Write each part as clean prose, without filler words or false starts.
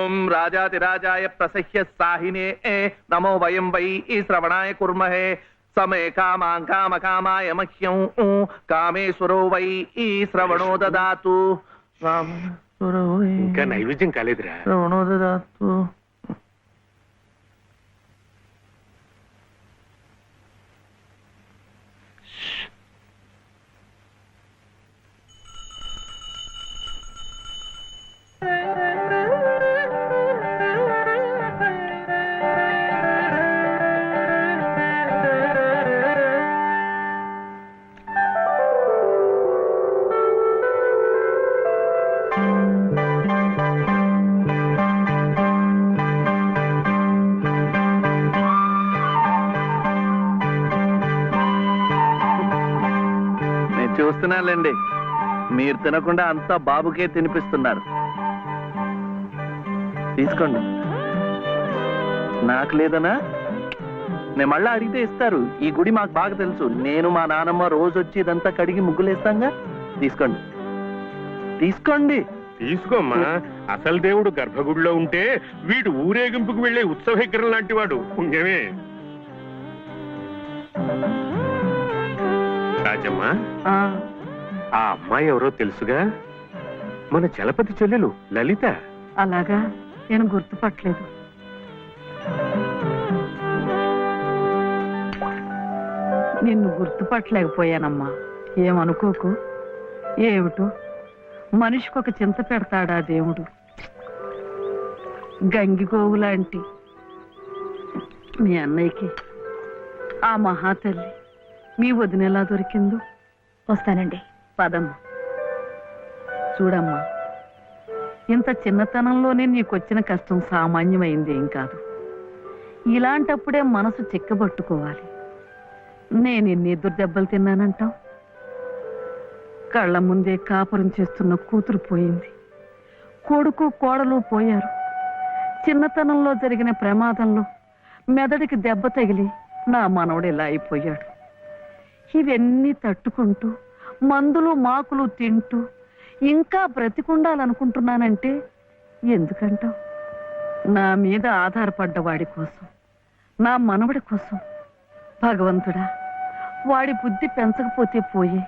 ఓం రాజాతిరాజాయ ప్రసహ్య సాహినే నమో వయం why శ్రవణాయ కుర్మహే సమే కామాయ మహ్యం కామేశ్వరో why శ్రవణో దదాతు. ఇంకా నైవేద్యం కాలేదురా. శ్రవణో దదాతు. చూస్తున్నానులేండి, మీరు తినకుండా అంతా బాబుకే తినిపిస్తున్నారు. తీసుకోండి. నాకు లేదనా? నేను మళ్ళా అడిగితే ఇస్తారు. ఈ గుడి మాకు బాగా తెలుసు. నేను మా నానమ్మ రోజు వచ్చి ఇదంతా కడిగి ముగ్గులేస్తాంగా. తీసుకోండి తీసుకోండి. తీసుకోమ్మా. అసలు దేవుడు గర్భగుడిలో ఉంటే వీడు ఊరేగింపుకు వెళ్లే ఉత్సవ విగ్రహం లాంటి వాడు. పుణ్యమే. రాజమ్మా, ఆ అమ్మాయి ఎవరో తెలుసుగా? మన చలపతి చెల్లెలు లలిత. అలాగా? నేను గుర్తుపట్టలేదు. నిన్ను గుర్తుపట్టలేకపోయానమ్మా. ఏమనుకోకు. ఏమిటో మనిషికొక చింత పెడతాడా దేవుడు. గంగిగోవు లాంటి మీ అన్నయ్యకి ఆ మహాతల్లి మీ వదినెలా దొరికిందో. వస్తానండి. పదమ్మా. చూడమ్మా, ఇంత చిన్నతనంలోనే నీకొచ్చిన కష్టం సామాన్యమైంది ఏం కాదు. ఇలాంటప్పుడే మనసు చిక్కబట్టుకోవాలి. నేను ఎన్ని ఎదురు దెబ్బలు తిన్నానంటావు? కళ్ళ ముందే కాపురం చేస్తున్న కూతురు పోయింది. కొడుకు కోడలు పోయారు. చిన్నతనంలో జరిగిన ప్రమాదంలో మెదడికి దెబ్బ తగిలి నా మనవడు ఇలా అయిపోయాడు. ఇవన్నీ తట్టుకుంటూ మందులు మాకులు తింటూ ఇంకా బ్రతికుండాలనుకుంటున్నానంటే ఎందుకంటావు? నా మీద ఆధారపడ్డ వాడి కోసం, నా మనవడి కోసం. భగవంతుడా, వాడి బుద్ధి పెంచకపోతే పోయే.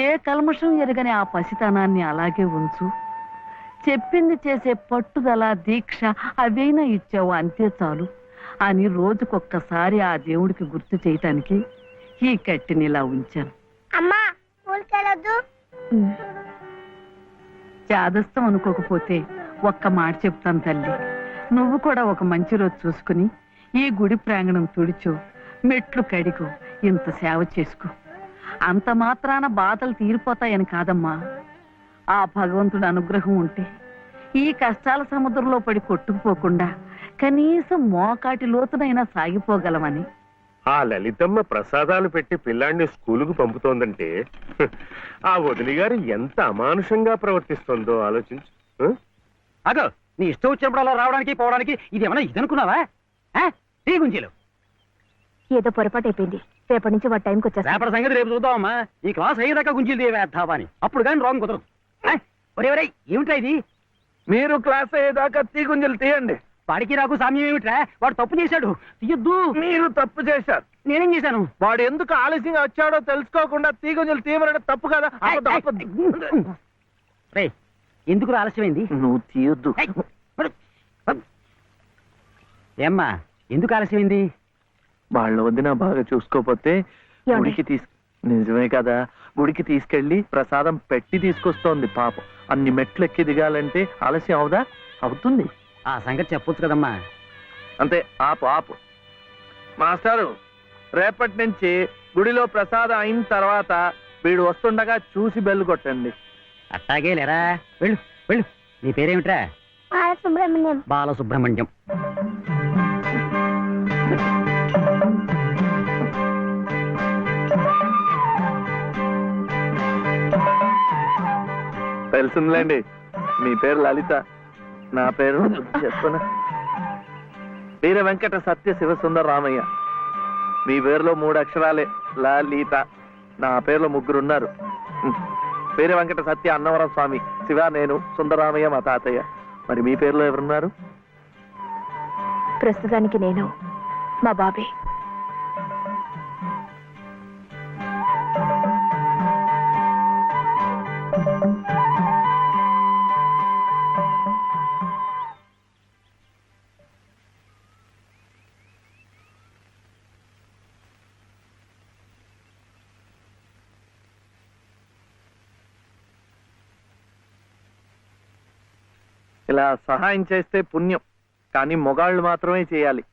ఏ కల్మషం ఎరగని ఆ పసితనాన్ని అలాగే ఉంచు. చెప్పింది చేసే పట్టుదల, దీక్ష అవైనా ఇచ్చావు, అంతే చాలు అని రోజుకొక్కసారి ఆ దేవుడికి గుర్తు చేయటానికి ఈ కట్టిని ఇలా ఉంచాను. చాదస్తం అనుకోకపోతే ఒక్క మాట చెప్తాను తల్లి. నువ్వు కూడా ఒక మంచి రోజు చూసుకుని ఈ గుడి ప్రాంగణం తుడిచో, మెట్లు కడిగో, ఇంత సేవ చేసుకో. అంత మాత్రాన బాధలు తీరిపోతాయని కాదమ్మా. ఆ భగవంతుడి అనుగ్రహం ఉంటే ఈ కష్టాల సముద్రంలో పడి కొట్టుకుపోకుండా కనీసం మోకాటి లోతునైనా సాగిపోగలమని. ఆ లలితమ్మ ప్రసాదాలు పెట్టి పిల్లాడిని స్కూలుకు పంపుతోందంటే ఆ వదిలి గారు ఎంత అమానుషంగా ప్రవర్తిస్తుందో ఆలోచించు. అగో, నీ ఇష్టం వచ్చినప్పుడు అలా రావడానికి పోవడానికి ఇది ఏమన్నా ఇదనుకున్నావా? గుంజీలు ఏదో పొరపాటు అయిపోయింది. రేపటి నుంచి వాటి టైంకి వచ్చేస్తా. రేపటి సంగతి రేపు చూద్దామమ్మా. ఈ క్లాస్ అయ్యేదాకా గుంజీలు తీవేద్దావా అని. అప్పుడు కానీ రాంగ్ కుదరదు. ఒరే ఏమిట్రా ఇది? మీరు క్లాస్ అయ్యేదాకా తీగుంజలు తీయండి. వాడికి నాకు సామ్యం ఏమిట్రా? వాడు తప్పు చేశాడు, తీయొద్దు. మీరు తప్పు చేశారు. నేనేం చేశాను? వాడు ఎందుకు ఆలస్యంగా వచ్చాడో తెలుసుకోకుండా తీగుంజలు తీయమనడం తప్పు కదా. ఎందుకు ఆలస్యమైంది? నువ్వు తీయొద్దు. ఏమ్మా, ఎందుకు ఆలస్యమైంది? వాళ్ళ వదిన బాగా చూసుకోపోతే గుడికి నిజమే కదా, గుడికి తీసుకెళ్లి ప్రసాదం పెట్టి తీసుకొస్తోంది పాపం. అన్ని మెట్లు ఎక్కి దిగాలంటే ఆలస్యం అవుదా? అవుతుంది. ఆ సంగతి చెప్పొచ్చు కదమ్మా. అంతే. ఆపు. మాస్టారు, రేపటి నుంచి గుడిలో ప్రసాదం అయిన తర్వాత వీడు వస్తుండగా చూసి బెల్లు కొట్టండి. అట్టాగే లేరా. వెళ్ళు వెళ్ళు. నీ పేరేమిట్రా? బాలసుబ్రహ్మణ్యం. బాలసుబ్రహ్మణ్యం. తెలుసుందిలేండి. మీ పేరు లలిత, నా పేరు చెప్పున వీర వెంకట సత్య శివసుందర రామయ్య. మీ పేరులో 3 అక్షరాలే, లలిత. నా పేరులో 3 ఉన్నారు. వీర వెంకట సత్య అన్నవరం స్వామి, శివ నేను, సుందరరామయ్య మా తాతయ్య. మరి మీ పేరులో ఎవరున్నారు? ప్రస్తుతానికి నేను మా బాబే. ఇలా సహాయం చేస్తే పుణ్యం, కానీ మొగాళ్ళు మాత్రమే చేయాలి.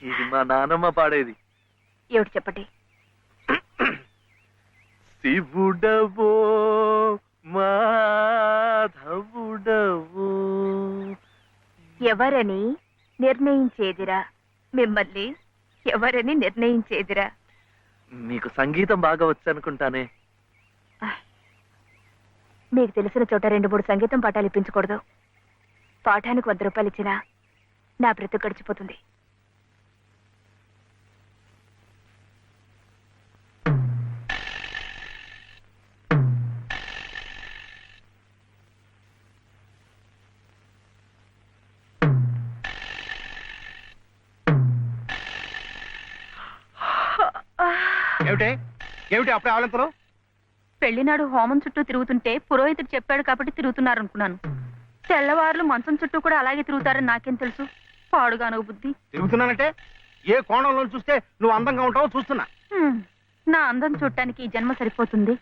ఇది మా నానమ్మ పాడేది. ఏమిటి చెప్పండి. శివుడవో మాధవుడవో ఎవరని నిర్ణయించేదిరా, మిమ్మల్ని ఎవరని నిర్ణయించేదిరా. మీకు సంగీతం బాగా వచ్చనుకుంటానే. మీకు తెలిసిన చోట 2-3 సంగీతం పాఠాలు ఇప్పించకూడదు. పాఠానికి 100 రూపాయలు ఇచ్చినా నా బ్రతుకు గడిచిపోతుంది. ఏమిటి ఏమిటి అప్పుడే ఆవలింతలు? పెళ్లినాడు హోమం చుట్టూ తిరుగుతుంటే పురోహితుడు చెప్పాడు కాబట్టి తిరుగుతున్నారు అనుకున్నాను. తెల్లవారులు మంచం చుట్టూ కూడా అలాగే తిరుగుతారని నాకేం తెలుసు. పాడుగాను బుద్ధి. తిరుగుతున్నానంటే ఏ కోణంలో చూస్తే నువ్వు అందంగా ఉంటావో చూస్తున్నా. నా అందం చూడటానికి ఈ జన్మ సరిపోతుంది.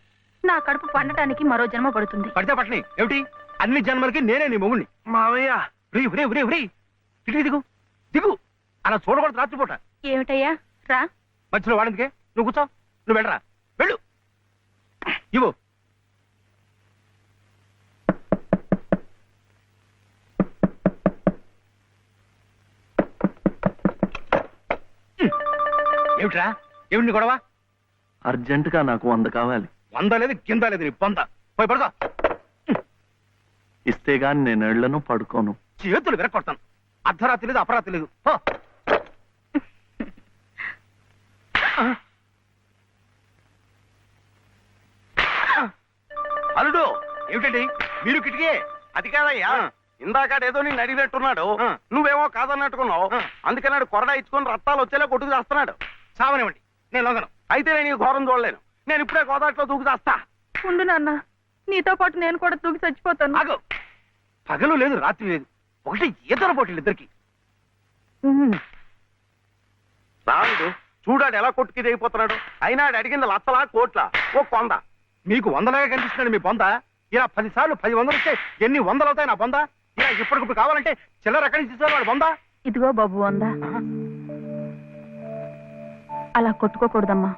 నా కడుపు పండటానికి మరో జన్మ పడుతుంది. పడితే పట్టని ఏమిటి, అన్ని జన్మలకి నేనే నీ మొగుణ్ణి. మావయ్య ఫ్రీ ఫ్రీ ఫ్రీ ఫ్రీ ఇటు దిగు దిగు. అలా చూడకూడదు రాత్రిపూట. ఏమిటయ్యా రా. మధ్యలో వాడిందికే నువ్వు కూర్చో. నువ్వు వెళ్ళరా, వెళ్ళు. ఇవ్వు. ఏమిట్రా, ఏమిటి నీ గొడవ? అర్జెంటుగా నాకు 100 కావాలి. 100 లేదు కింద లేదు నీ పొంద. పోయి పడుకో. ఇస్తే గాని నేను ఎళ్లను, పడుకోను. చేతులు విరక్కొడతాను. అర్ధరాత్రి లేదు అపరాత్రి లేదు. పో. అల్లుడు, ఏమిటండి మీరు కిటికీ? అది కాదయ్యా, ఇందాకాడేదో నేను అడిగినట్టున్నాడు. ఆ. నువ్వేమో కాదన్నట్టుకున్నావు. ఆ. అందుకన్నాడు కొరడా ఇచ్చుకొని రక్తాలు వచ్చేలా కొట్టుకు చేస్తున్నాడు. సావనివ్వండి, నేను లొంగను. అయితే నేను ఈ ఘోరం చూడలేను. నేను ఇప్పుడే గోదాట్లో దూకు చేస్తా. ఉండు నాన్న, నీతో పాటు నేను కూడా దూకి చచ్చిపోతాను. ఆగు. పగలు లేదు రాత్రి లేదు, ఒకటి ఈతల పోటీలు ఇద్దరికి. రాముడు చూడాడు ఎలా కొట్టుకి అయిపోతున్నాడు. అయినా ఆడు అడిగింది లచ్చలా కోట్ల ఓ కొంద. మీకు 100లాగా కనిపిస్తున్నాడు మీ బొంద. ఇలా 10 సార్లు 10 వందలు వస్తే ఎన్ని 100 అవుతాయి నా బొంద? ఇలా ఇప్పటికిప్పుడు కావాలంటే చిల్లర ఎక్కడి నుంచి ఇస్తారు వాడు బొంద? ఇదిగో బాబు అందా, అలా కొట్టుకోకూడదమ్మా.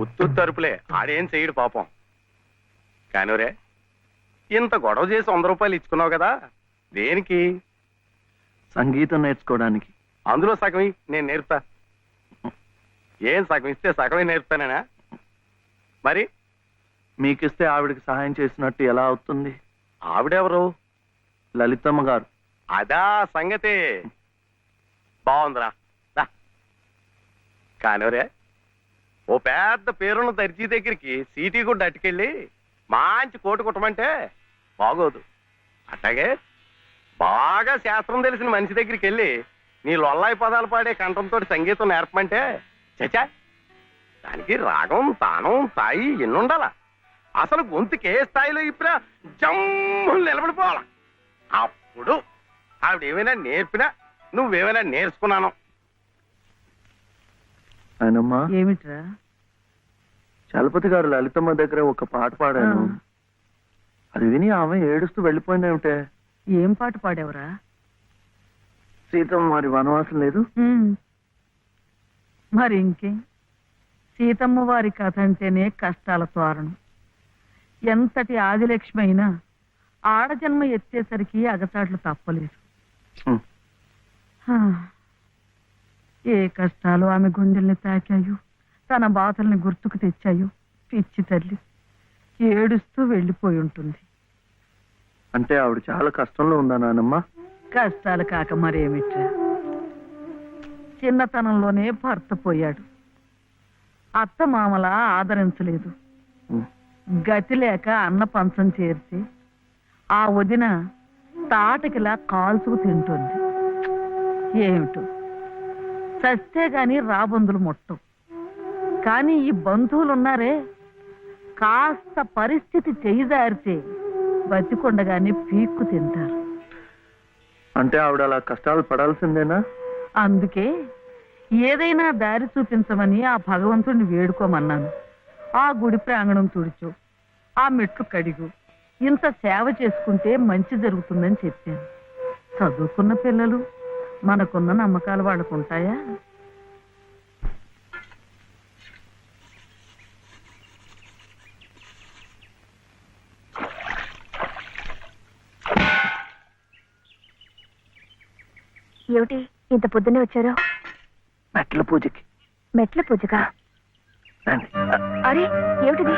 ఉత్తు తరుపులే, ఆడేం చెయ్యడు పాపం. కానివరే, ఇంత గొడవ చేసి 100 రూపాయలు ఇచ్చుకున్నావు కదా, దేనికి? సంగీతం నేర్చుకోవడానికి. అందులో సగం నేను నేర్పుతా. ఏం సగం ఇస్తే సగమే నేర్పుతానేనా? మరి మీకిస్తే ఆవిడకి సహాయం చేసినట్టు ఎలా అవుతుంది? ఆవిడెవరు? లలితమ్మ గారు. అదా సంగతి. బాగుందిరా. కానివరే, ఓ పెద్ద పేరున్న దర్జీ దగ్గరికి సీటీ కూడా అట్టుకెళ్ళి మంచి కోటు కుట్టమంటే బాగోదు. అట్లాగే బాగా శాస్త్రం తెలిసిన మనిషి దగ్గరికి వెళ్ళి నీ లొల్లాయి పదాలు పాడే కంఠంతో సంగీతం నేర్పమంటే చచా, దానికి రాగం తానం తాయి ఎన్నుండాలా? అసలు గొంతుకి ఏ స్థాయిలో ఇప్పుడా జమ్ము నిలబడిపోవాలా. అప్పుడు ఆవిడేమైనా నేర్పినా నువ్వేమైనా నేర్చుకున్నాను. ఆయనమ్మా, ఏమిట్రా? చలపతి గారు లలితమ్మ దగ్గర ఒక పాట పాడాను. అది విని ఆమె ఏడుస్తూ వెళ్ళిపోయిందేమిటే. ఏం పాట పాడావురా? సీతమ్మ మరి వనవాసం లేదు. మరి ఇంకే, సీతమ్మ వారి కథ అంటేనే కష్టాల తోరణం. ఎంతటి ఆదిలక్ష్మి అయినా ఆడజన్మ ఎత్తేసరికి అగచాట్లు తప్పలేదు. ఉమ్. హా. ఏ కష్టాలు ఆమె గుండెల్ని తాకాయో, తన బాధల్ని గుర్తుకు తెచ్చాయో పిచ్చి తల్లి ఏడుస్తూ వెళ్ళిపోయి ఉంటుంది. అంటే ఆవిడ చాలా కష్టంలో ఉందా నానమ్మ? కష్టాలు కాక మరేమిట్రా, చిన్నతనంలోనే భర్త పోయాడు. అత్త మామల ఆదరించలేదు. ఉమ్. గతి లేక అన్న పంచం చేరితే ఆ వదిన తాటకిలా కాల్చుకు తింటుంది. ఏమిటో చస్తే గాని రాబందులు ముట్టం. కానీ ఈ బంధువులున్నారే, కాస్త పరిస్థితి చేయిదారితే బతికొండగానే పీక్కు తింటారు. అంటే ఆవిడ అలా కష్టాలు పడాల్సిందేనా? అందుకే ఏదైనా దారి చూపించమని ఆ భగవంతుడిని వేడుకోమన్నాను. ఆ గుడి ప్రాంగణం తుడుచు, ఆ మెట్లు కడిగు, ఇంత సేవ చేసుకుంటే మంచి జరుగుతుందని చెప్పాను. చదువుకున్న పిల్లలు, మనకున్న నమ్మకాలు వాళ్ళకుంటాయా? ఏమిటి ఇంత పొద్దున్నే వచ్చారు? మెట్ల పూజకి. మెట్ల పూజగా? రండి. అరే ఏమిటిది?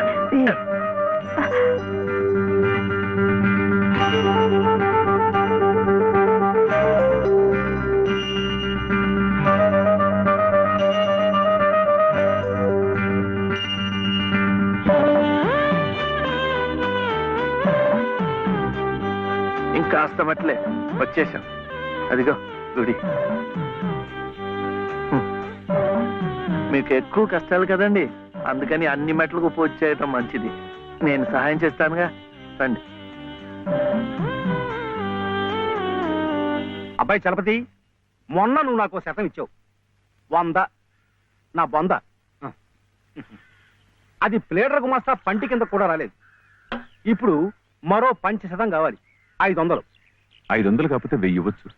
ఇంకాస్త మెట్లే, వచ్చేసాం. అదిగో గుడి. మీకు ఎక్కువ కష్టాలు కదండి, అందుకని అన్ని మెట్లకు పూజ చేయటం మంచిది. నేను సహాయం చేస్తానుగా, రండి. అబ్బాయి చలపతి, మొన్న నువ్వు నాకు 100 ఇచ్చావు. 100 నా బొంద. అది ప్లేడర్ గుమాస్తా పంటి కింద కూడా రాలేదు. ఇప్పుడు మరో 500 కావాలి. 500. 500 కాకపోతే 1000 ఇవ్వచ్చు.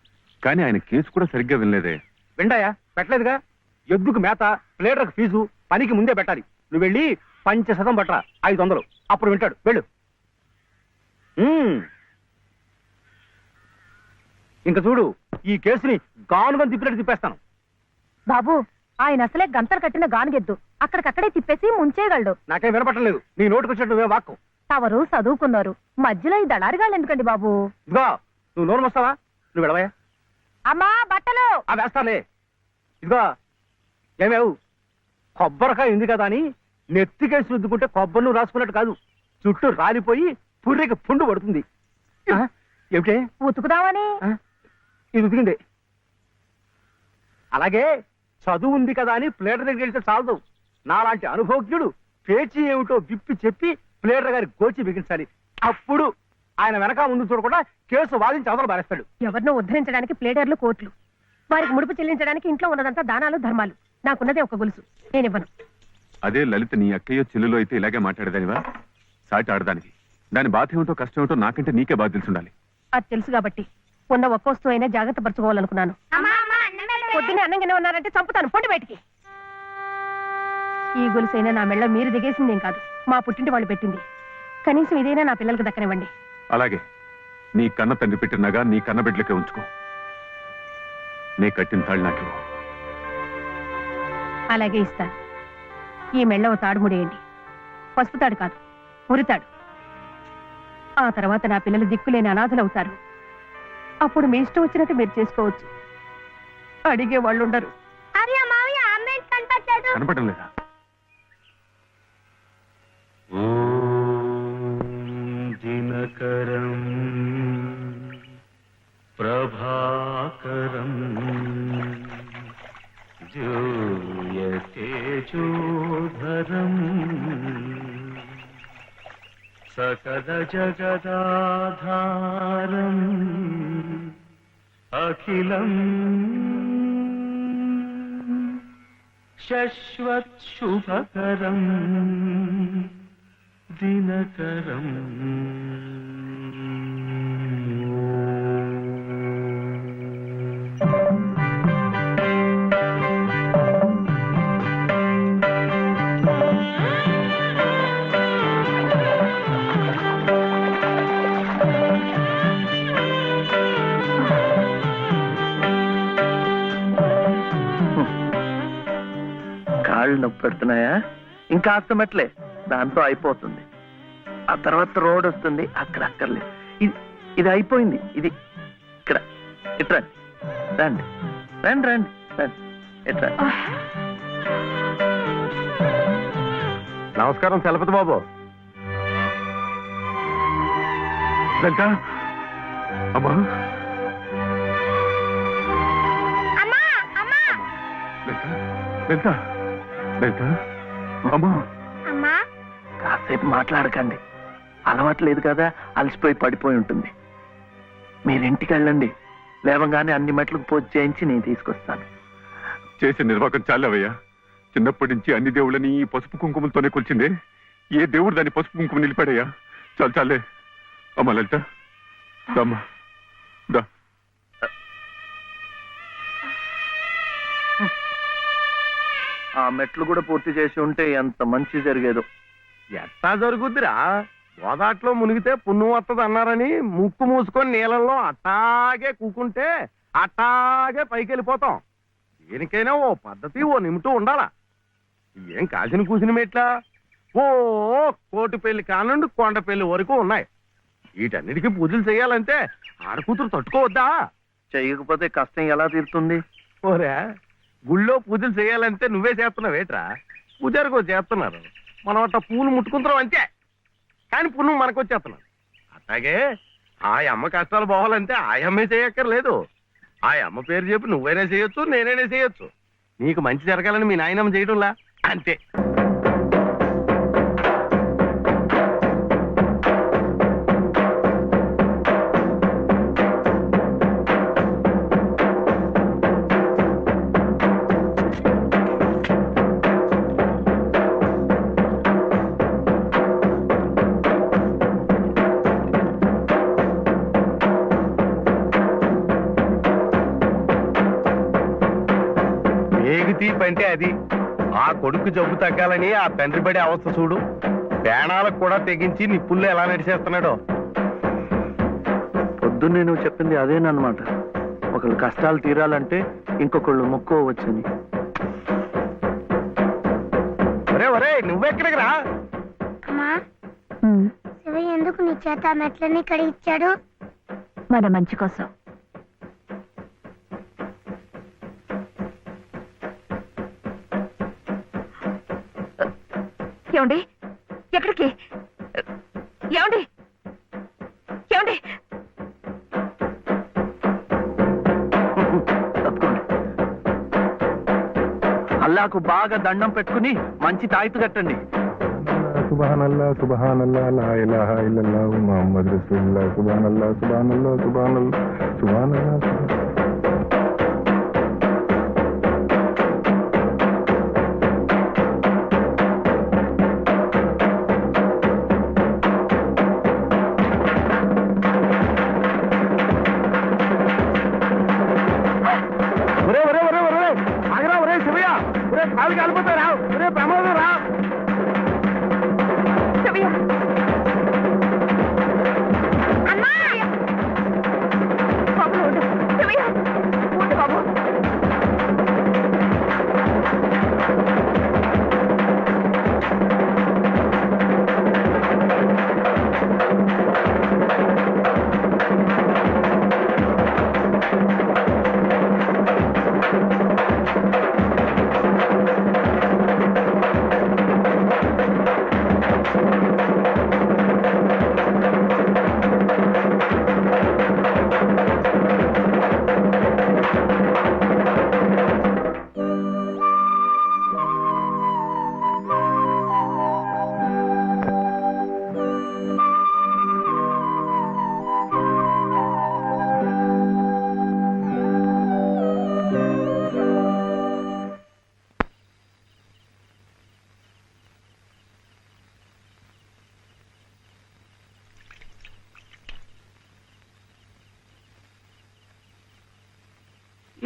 కానీ ఆయన కేసు కూడా సరిగ్గా వినలేదే. విండాయా? పెట్టలేదుగా. ఎద్దుకు మేత, ప్లేడర్కు ఫీజు పనికి ముందే పెట్టాలి. నువ్వు వెళ్ళి 500 పట్టరా. 500 అప్పుడు వింటాడు. వెళ్ళు. ఇంకా చూడు, ఈ కేసుని గానుగా తిప్పినట్టు తిప్పేస్తాను. బాబు, ఆయన అసలే గంతలు కట్టిన గానుగెద్దు, అక్కడికక్కడే తిప్పేసి ముంచేయగలడు. నాకేం వినపట్టలేదు. నీ నోటుకు వచ్చినట్టు నువ్వే వాక్కు. తవరు చదువుకున్నారు, మధ్యలో ఈ దళారిగాళ్ళు ఎందుకండి బాబు? ఇదిగో, నువ్వు నోరు మోస్తావా? నువ్వు వెళ్ళవయ్యా. అమ్మా బట్టలు. వేస్తాలే. ఇదిగో ఏమేవు, కొబ్బరికాయ ఉంది కదా అని నెత్తికేసి రుద్దుకుంటే కొబ్బరి నువ్వు రాసుకున్నట్టు కాదు. చుట్టూ రాలిపోయి పుర్రెకి పుండు పడుతుంది. ఏమిటే? ఉతుకుదామని. ఇది ఉతికింది. అలాగే చదువు ఉంది కదా అని ప్లేటర్ దగ్గరికి వెళ్తే చాలదు. నాలాంటి అనుభవజ్ఞుడు పేచీ ఏమిటో విప్పి చెప్పి ప్లేటర్ గారి గోచి బిగించాలి. అప్పుడు ఆయన వెనక ముందు చూడకుండా కేసు వాదించి అవతల బారేస్తాడు. ఎవరినో ఉద్ధరించడానికి ప్లేడర్లు, కోట్లు, వారికి ముడుపు చెల్లించడానికి ఇంట్లో ఉన్నదంతా దానాలు ధర్మాలు. నాకున్నదే ఒక గొలుసు, నేనివ్వను. అదే లలిత నీ అక్కయ్యో చెల్లులో అయితే ఇలాగే మాట్లాడేదానివా? సాటి ఆడదానికి దాని బాధ ఏమిటో కష్టం ఏమిటో నాకంటే నీకే బాధ తెలుసుండాలి. అది తెలుసు కాబట్టి ఉన్న ఒక్క వస్తువు అయినా జాగ్రత్త పరచుకోవాలనుకున్నాను. పొద్దున్నే అన్నంగానే ఉన్నారంటే చంపుతాను. పొండి బయటికి. ఈ గొలుసైనా నా మెళ్ళ మీరు దిగేసిందేం కాదు, మా పుట్టింటి వాళ్ళు పెట్టింది. కనీసం ఇదైనా నా పిల్లలకు దక్కనివ్వండి. అలాగే నీ కన్న తండ్రి పెట్టినగా నీ కన్న బిడ్డలకే ఉంచుకో. నే కట్టిన తాళ్ళు నాకు. అలాగే ఇస్తాను. ఈ మెళ్ళ ఓ తాడు ముడేయండి. పసుపు తాడు కాదు, ఉరితాడు. ఆ తర్వాత నా పిల్లలు దిక్కులేని అనాథలవుతారు. అప్పుడు మీ ఇష్టం వచ్చినట్టు మీరు చేసుకోవచ్చు. అడిగే వాళ్ళు ఉండరు. కనపడడం లేదా? దినకరం ప్రభాకరం జూయతేజోధరం సకల జగదాధారం అఖిలం శశ్వత్ శుభకరం దినకరం కాళ్ళు నొప్పి పెడుతున్నాయా? ఇంకా అస్తమట్లే, దాంతో అయిపోతుంది. ఆ తర్వాత రోడ్ వస్తుంది, అక్కడ అక్కర్లేదు. ఇది అయిపోయింది. ఇది ఇక్కడ ఇట్రా, రండి రండి రండి రండి, ఇట్రా. నమస్కారం చలపతి బాబు. లలిత అమ్మా, లలిత లలిత లలిత అమ్మా. కాసేపు మాట్లాడకండి, అలవాట్లేదు కదా, అలసిపోయి పడిపోయి ఉంటుంది. మీరింటికి వెళ్ళండి, లేవగానే అన్ని మెట్లకు పూజ చేయించి నేను తీసుకొస్తాను. చేసే నిర్వాకం చాలవయ్యా. చిన్నప్పటి నుంచి అన్ని దేవుళ్ళని ఈ పసుపు కుంకుమలతోనే కొలిచిందే. ఏ దేవుడు దాన్ని పసుపు కుంకుమ నిలిపాడయ్యా? చాలు చాలే. అమ్మా లలిత దమ్మా దా. ఆ మెట్లు కూడా పూర్తి చేసి ఉంటే ఎంత మంచి జరిగేదో. ఎట్టా జరుగుద్దిరా? గోదాట్లో మునిగితే పుణ్యం వస్తుంది అన్నారని ముక్కు మూసుకొని నీళ్ళల్లో అట్టాగే కూకుంటే అట్టాగే పైకి వెళ్ళిపోతాం. దేనికైనా ఓ పద్ధతి, ఓ నిమిటం ఉండాలా. ఏం కాసిన కూసిన మెట్లా? ఓ కోటి పెళ్లి కానుండి కొండ పెళ్లి వరకు ఉన్నాయి. వీటన్నిటికీ పూజలు చేయాలంటే ఆడకూతురు తట్టుకోవద్దా? చెయ్యకపోతే కష్టం ఎలా తీరుతుంది? ఓరే, గుళ్ళో పూజలు చేయాలంటే నువ్వే చేస్తున్నావేట్రా? పూజారికో చేస్తున్నారు, మనం అట్ట పూలు ముట్టుకుంటున్నాం అంతే. కానీ పుణ్యం మనకు వచ్చేస్తున్నాడు. అట్లాగే ఆ అమ్మ కష్టాలు పోవాలంటే ఆ అమ్మే చేయక్కర్లేదు. ఆ అమ్మ పేరు చెప్పి నువ్వైనా చేయొచ్చు, నేనైనా చేయొచ్చు. నీకు మంచి జరగాలని మీ నాయనమ్మ చేయడంలా అంతే. అంటే అది ఆ కొడుకు జబ్బు తగ్గాలని ఆ తండ్రి పడే అవస్థ చూడు. ప్రాణాలకు కూడా తెగించి నిప్పుల్లో ఎలా నడిచేస్తున్నాడో. పొద్దున్నే నువ్వు చెప్పింది అదేనమాట. ఒకళ్ళు కష్టాలు తీరాలంటే ఇంకొకళ్ళు మొక్కోవచ్చని. ఒరే ఒరే, నువ్వెక్కడికి రా? అమ్మా, శివయ్య ఎందుకు నీ చేత మెట్లన్నీ కడిగిచ్చాడు? మన మంచి కోసం. ఏమండి, ఎక్కడికి? ఏమండి ఏమండి? అల్లాకు బాగా దండం పెట్టుకుని మంచి తాయితు కట్టండి. సుబ్హానల్లా సుబ్హానల్లా లా ఇలాహా ఇల్లల్లాహు ముహమ్మద్ రసూలుల్లాహ్ సుబ్హానల్లా సుబ్హానల్లా సుబ్హానల్లా సుబ్హానల్లా. కాలు కాలిపోతారా? ఒరే ప్రమాదం రా!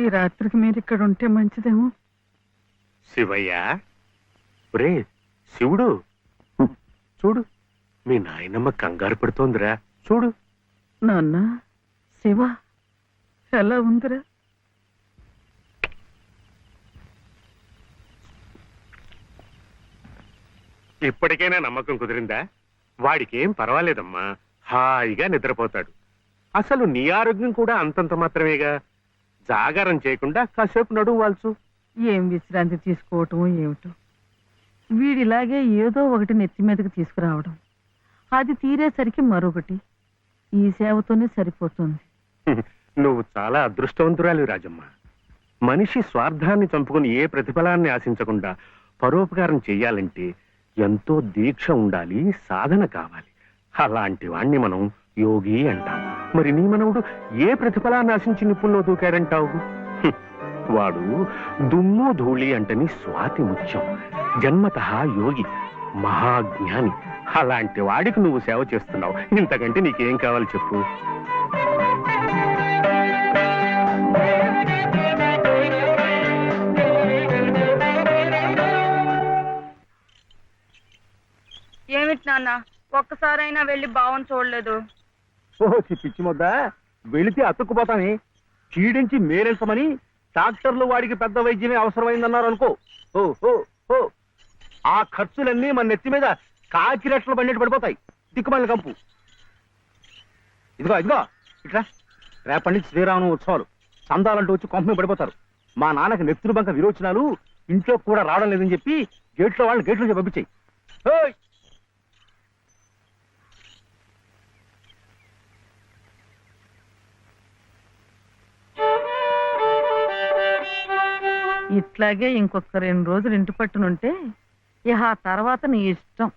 ఈ రాత్రికి మీరు ఇక్కడ ఉంటే మంచిదేమో. శివయ్య, ఒరే శివుడు, చూడు మీ నాయనమ్మ కంగారు పడుతోందిరా, చూడు. నాన్న, శివ ఎలా ఉందిరా? ఇప్పటికైనా నమ్మకం కుదిరిందా? వాడికేం పర్వాలేదమ్మా, హాయిగా నిద్రపోతాడు. అసలు నీ ఆరోగ్యం కూడా అంతంత మాత్రమేగా. జాగారం చేయకుండా కాసేపు నడుము వాల్చు. ఏం విశ్రాంతి తీసుకోవటం ఏమిటో. వీడిలాగే ఏదో ఒకటి నెత్తి మీదకి తీసుకురావడం, అది తీరేసరికి మరొకటి. ఈ సేవతోనే సరిపోతుంది. నువ్వు చాలా అదృష్టవంతురాలి రాజమ్మ. మనిషి స్వార్థాన్ని చంపుకుని ఏ ప్రతిఫలాన్ని ఆశించకుండా పరోపకారం చెయ్యాలంటే ఎంతో దీక్ష ఉండాలి, సాధన కావాలి. అలాంటి వాణ్ణి మనం యోగి అంటాం. మరి నీ మనవుడు ఏ ప్రతిఫలాన్ని ఆశించి నిప్పుల్లో దూకాడంటావు? వాడు దుమ్ము ధూళి అంటని స్వాతి ముత్యం, జన్మతః యోగి, మహాజ్ఞాని. అలాంటి వాడికి నువ్వు సేవ చేస్తున్నావు. ఇంతకంటే నీకేం కావాలి చెప్పు? ఏమిటి నాన్న, ఒక్కసారైనా వెళ్ళి బావని చూడలేదు? ఓహో పిచ్చి ముద్ద, వెళితే అతుక్కుపోతాని. చీడించి మేరెల్సమని డాక్టర్లు వాడికి పెద్ద వైద్యమే అవసరమైందన్నారు అనుకో. ఓ ఓ ఓ ఆ ఖర్చులన్నీ మన నెత్తి మీద కాకిరెట్లు బండి పడిపోతాయి. దిక్కుమాలిన కంపు. ఇదిగో ఇదిగో ఇట్లా, రేపటి నుంచి శ్రీరామ ఉత్సవాలు. చందాలంటూ వచ్చి కొంప మీద పడిపోతారు. మా నాన్నకి నెత్తురు బంక విరోచనాలు, ఇంట్లో కూడా రావడం లేదని చెప్పి గేట్లో వాళ్ళని గేట్లో పంపించాయి. ఇట్లాగే ఇంకొక 2 రోజులు ఇంటి పట్టునుంటే ఇక ఆ తర్వాత నీ ఇష్టం.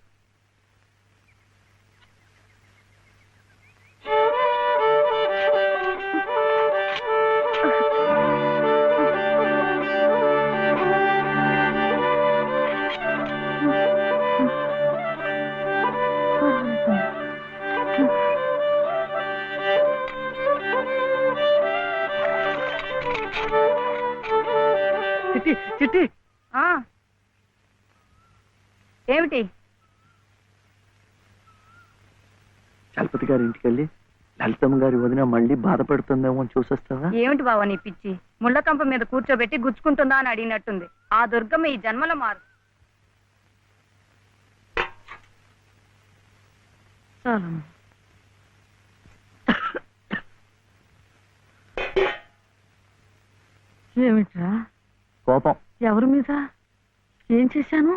చిట్టి చిట్టి, ఏమిటి? చలపతి గారి ఇంటికి వెళ్ళి లలితమ్మ గారి వదిన మళ్ళీ బాధపడుతుందేమో చూసొస్తావా? ఏమిటి బావ నీ పిచ్చి? ముళ్ళకంప మీద కూర్చోబెట్టి గుచ్చుకుంటుందా అని అడిగినట్టుంది. ఆ దుర్గమ్మ ఈ జన్మలో మారు. చాలమ్మా. ఏమిట్రా కోపం. ఎవరి మీద? ఏం చేశాను?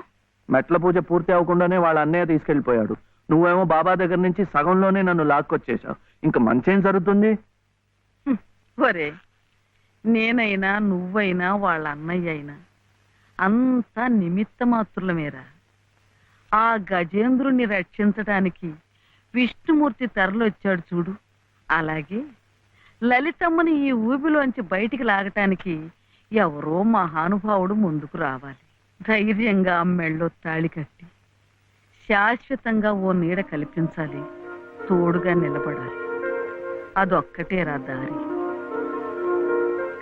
మెట్ల పూజ పూర్తి అవ్వకుండానే వాళ్ళ అన్నయ్య తీసుకెళ్లిపోయాడు. నువ్వేమో బాబా దగ్గర నుంచి సగంలోనే నన్ను లాక్కొచ్చేశావు. ఇంకా మంచేం జరుగుతుంది? ఒరే, నేనైనా నువ్వైనా వాళ్ళ అన్నయ్య అయినా అంతా నిమిత్త మాత్రులమేరా. ఆ గజేంద్రుణ్ణి రక్షించడానికి విష్ణుమూర్తి తరలొచ్చాడు చూడు. అలాగే లలితమ్మని ఈ ఊబిలోంచి బయటికి లాగటానికి ఎవరో మహానుభావుడు ముందుకు రావాలి. ధైర్యంగా మెళ్ళో తాళి కట్టి శాశ్వతంగా ఓ నీడ కల్పించాలి. తోడుగా నిలబడాలి. అదొక్కటేరా దారి.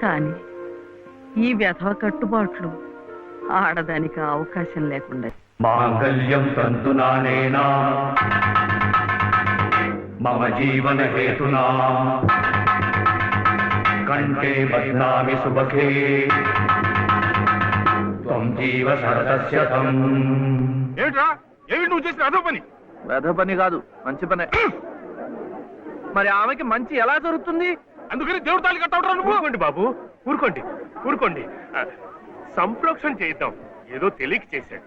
కానీ ఈ వ్యధవ కట్టుబాట్లు ఆడదానికి అవకాశం లేకుండా. మాంగళ్యం తంతునానేనా మమ జీవన హేతునా కంఠే బధ్నామి సుభగే త్వం జీవ శరదస్యతం. ఏమిట్రా, ఏమిటి నువ్వు చేసిన అదో పని? వెధ పని కాదు, మంచి పనే. మరి ఆమెకి మంచి ఎలా జరుగుతుంది? అందుకని దేవుడు తాళి కట్టవడం. ఊరుకోండి బాబు, ఊరుకోండి ఊరుకోండి. సంప్రోక్షణ చేద్దాం. ఏదో తెలియక చేశాడు.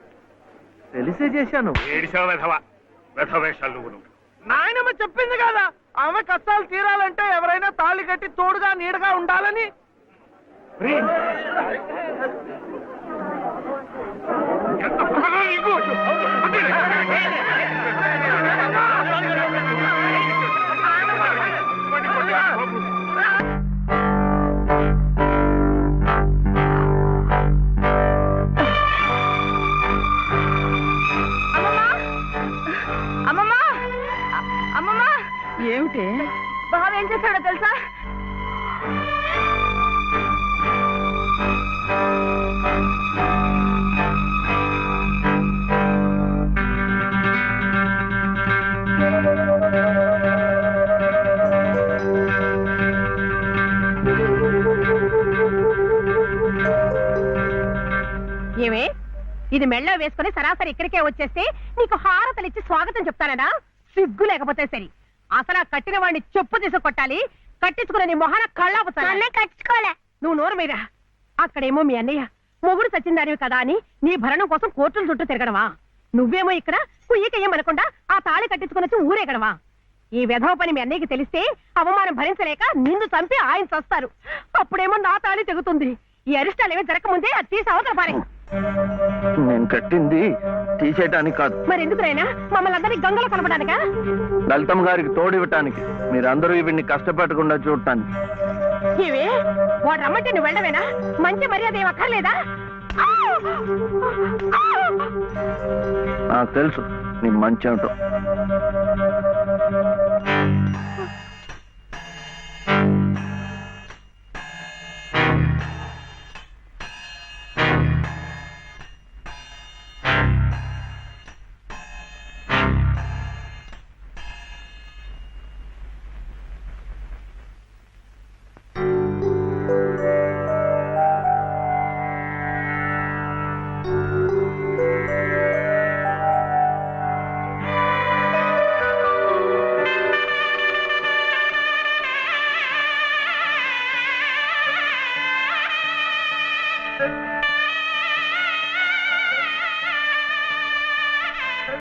తెలిసే చేశాను. ఏడిసావు వెధవ, వెధవేషాలు నువ్వు. నాయనమ్మ చెప్పింది కదా, ఆమె కష్టాలు తీరాలంటే ఎవరైనా తాళి కట్టి తోడుగా నీడగా ఉండాలని. ఎంత ప్రమాదం నీకు! అమ్మమ్మా, అమ్మమ్మా, ఏమిటే? బావ ఏం చేశాడో తెలుసా? ఏమే ఇది మెళ్ళ వేసుకుని సరాసరి ఇక్కడికే వచ్చేస్తే నీకు హారతలు ఇచ్చి స్వాగతం చెప్తానడా? సిగ్గు లేకపోతే సరి. అసలు ఆ కట్టిన వాడిని చెప్పు తీసు కొట్టాలి. కట్టించుకునే నీ మొహన కళ్ళాపుతానే. కట్టుకోలే. నువ్వు నోరు మీద. అక్కడేమో మీ అన్నయ్య మొగుడు సచ్చిందానివి కదా అని నీ భరణం కోసం కోర్టుల చుట్టూ తిరగడమా? నువ్వేమో ఇక్కడ కుయ్యకయ్యమనకుండా ఆ తాళి కట్టించుకుని ఊరేగడమా? ఈ వెధవ పని మీ అన్నయ్యకి తెలిస్తే అవమానం భరించలేక నిన్ను చంపి ఆయన చస్తారు. అప్పుడేమో నా తాళి తెగుతుంది. ఈ అరిష్టాలు ఏమీ జరగకముందే అది తీసి అవతల పారే. నేను కట్టింది తీసేయటానికి కాదు. మరి ఎందుకునైనా మమ్మల్ని అందరినీ గంగలో కలపడానికా? లలితమ్మ గారికి తోడివ్వటానికి, మీరందరూ వీడిని కష్టపెట్టకుండా చూడటానికి. ఇవే వాడు రమ్మంటే నువ్వు వెళ్ళవేనా? మంచి మర్యాద ఏం అక్కర్లేదా? నాకు తెలుసు నీ మంచి ఏమిటో.